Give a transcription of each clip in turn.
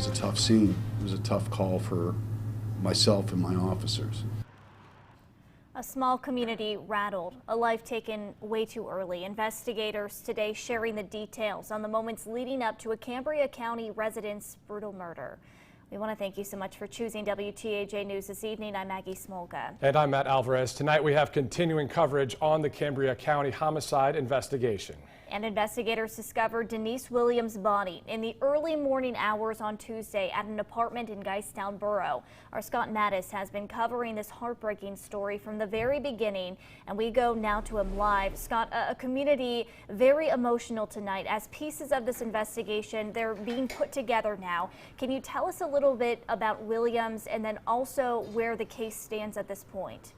was a tough scene. It was a tough call for myself and my officers. A small community rattled, a life taken way too early. Investigators today sharing the details on the moments leading up to a Cambria County resident's brutal murder. We want to thank you so much for choosing WTAJ News this evening. I'm Maggie Smolka. And I'm Matt Alvarez. Tonight we have continuing coverage on the Cambria County homicide investigation. And investigators discovered Denise Williams' body in the early morning hours on Tuesday at an apartment in Geistown Borough. Our Scott Mattis has been covering this heartbreaking story from the very beginning, and we go now to him live. Scott, a community very emotional tonight as pieces of this investigation, they're being put together now. Can you tell us a little bit about Williams and then also where the case stands at this point?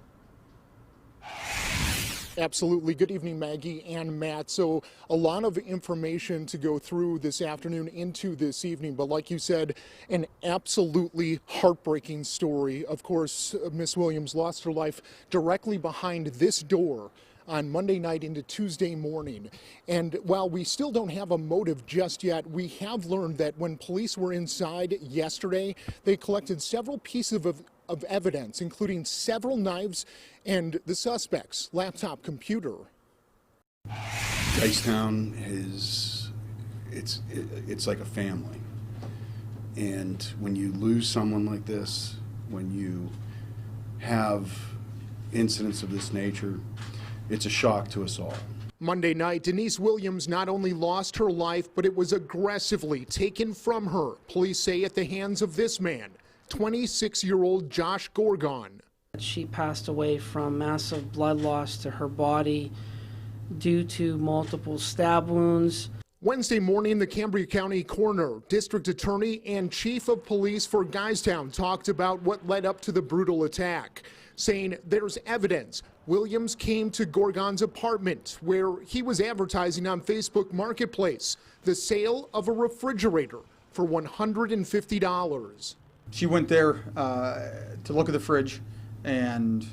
Absolutely. Good evening, Maggie and Matt. So a lot of information to go through this afternoon into this evening. But like you said, an absolutely heartbreaking story. Of course, Miss Williams lost her life directly behind this door on Monday night into Tuesday morning. And while we still don't have a motive just yet, we have learned that when police were inside yesterday, they collected several pieces of evidence, including several knives and the suspect's laptop computer. Geistown it's like a family. And when you lose someone like this, when you have incidents of this nature, it's a shock to us all. Monday night, Denise Williams not only lost her life, but it was aggressively taken from her, police say, at the hands of this man, 26-year-old Josh Gorgon. She passed away from massive blood loss to her body due to multiple stab wounds. Wednesday morning, the Cambria County Coroner, District Attorney, and Chief of Police for Geistown talked about what led up to the brutal attack, saying there's evidence Williams came to Gorgon's apartment where he was advertising on Facebook Marketplace the sale of a refrigerator for $150. She went there to look at the fridge and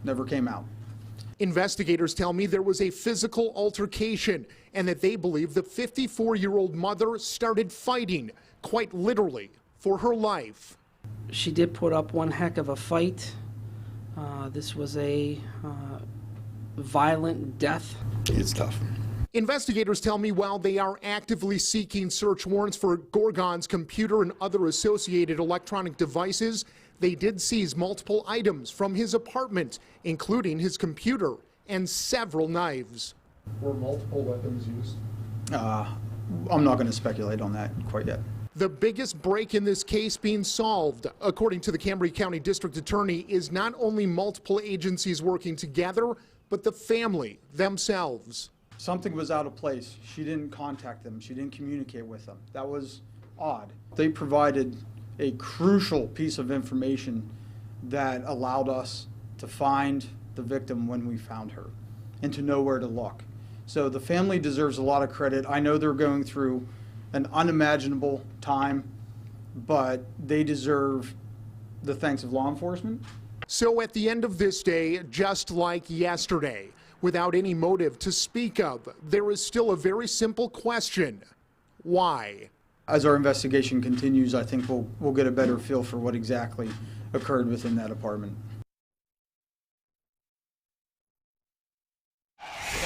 never came out. Investigators tell me there was a physical altercation and that they believe the 54-year-old mother started fighting, quite literally, for her life. She did put up one heck of a fight. This was a violent death. It's tough. Investigators tell me while they are actively seeking search warrants for Gorgon's computer and other associated electronic devices, they did seize multiple items from his apartment, including his computer and several knives. Were multiple weapons used? I'm not going to speculate on that quite yet. The biggest break in this case being solved, according to the Cambria County District Attorney, is not only multiple agencies working together, but the family themselves. Something was out of place. She didn't contact them. She didn't communicate with them. That was odd. They provided a crucial piece of information that allowed us to find the victim when we found her and to know where to look. So the family deserves a lot of credit. I know they're going through an unimaginable time, but they deserve the thanks of law enforcement. So at the end of this day, just like yesterday, without any motive to speak of, there is still a very simple question: why? As our investigation continues, I think we'll get a better feel for what exactly occurred within that apartment.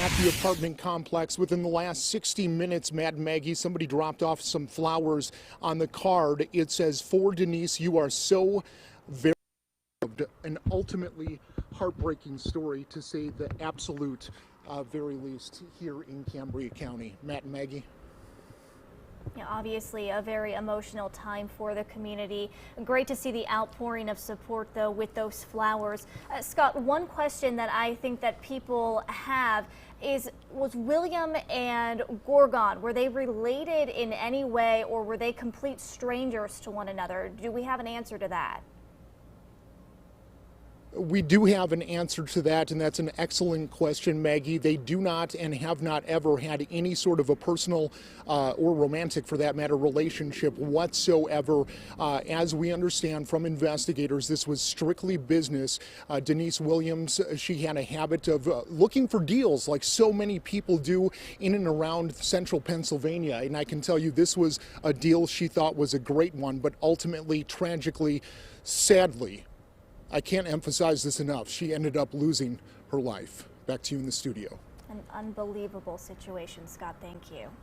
At the apartment complex, within the last 60 minutes, Matt and Maggie, somebody dropped off some flowers on the card. It says, "For Denise, you are so very loved." An ultimately heartbreaking story, to say the absolute very least, here in Cambria County. Matt and Maggie. Yeah, obviously a very emotional time for the community. Great to see the outpouring of support, though, with those flowers. Scott, one question that I think that people have is, was William and Gorgon, were they related in any way, or were they complete strangers to one another? Do we have an answer to that? We do have an answer to that, and that's an excellent question, Maggie. They do not and have not ever had any sort of a personal or romantic, for that matter, relationship whatsoever. As we understand from investigators, this was strictly business. Denise Williams, she had a habit of looking for deals like so many people do in and around central Pennsylvania. And I can tell you this was a deal she thought was a great one, but ultimately, tragically, sadly, I can't emphasize this enough, she ended up losing her life. Back to you in the studio. An unbelievable situation, Scott. Thank you.